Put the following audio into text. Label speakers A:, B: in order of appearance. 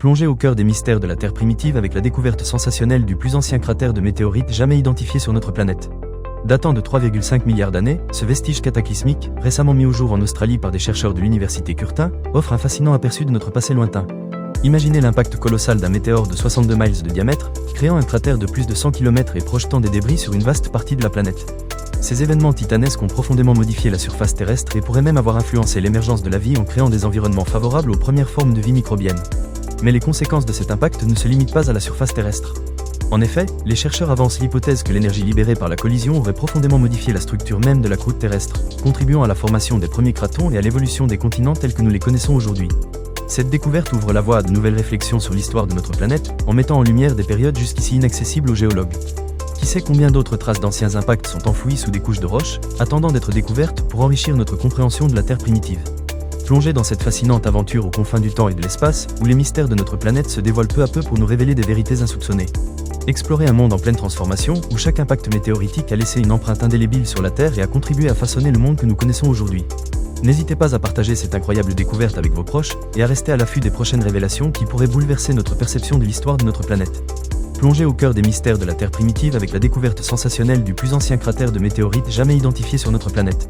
A: Plongez au cœur des mystères de la Terre primitive avec la découverte sensationnelle du plus ancien cratère de météorites jamais identifié sur notre planète. Datant de 3,5 milliards d'années, ce vestige cataclysmique, récemment mis au jour en Australie par des chercheurs de l'université Curtin, offre un fascinant aperçu de notre passé lointain. Imaginez l'impact colossal d'un météore de 62 miles de diamètre, créant un cratère de plus de 100 km et projetant des débris sur une vaste partie de la planète. Ces événements titanesques ont profondément modifié la surface terrestre et pourraient même avoir influencé l'émergence de la vie en créant des environnements favorables aux premières formes de vie microbienne. Mais les conséquences de cet impact ne se limitent pas à la surface terrestre. En effet, les chercheurs avancent l'hypothèse que l'énergie libérée par la collision aurait profondément modifié la structure même de la croûte terrestre, contribuant à la formation des premiers cratons et à l'évolution des continents tels que nous les connaissons aujourd'hui. Cette découverte ouvre la voie à de nouvelles réflexions sur l'histoire de notre planète, en mettant en lumière des périodes jusqu'ici inaccessibles aux géologues. Qui sait combien d'autres traces d'anciens impacts sont enfouies sous des couches de roches, attendant d'être découvertes pour enrichir notre compréhension de la Terre primitive. Plongez dans cette fascinante aventure aux confins du temps et de l'espace, où les mystères de notre planète se dévoilent peu à peu pour nous révéler des vérités insoupçonnées. Explorez un monde en pleine transformation, où chaque impact météoritique a laissé une empreinte indélébile sur la Terre et a contribué à façonner le monde que nous connaissons aujourd'hui. N'hésitez pas à partager cette incroyable découverte avec vos proches, et à rester à l'affût des prochaines révélations qui pourraient bouleverser notre perception de l'histoire de notre planète. Plongez au cœur des mystères de la Terre primitive avec la découverte sensationnelle du plus ancien cratère de météorites jamais identifié sur notre planète.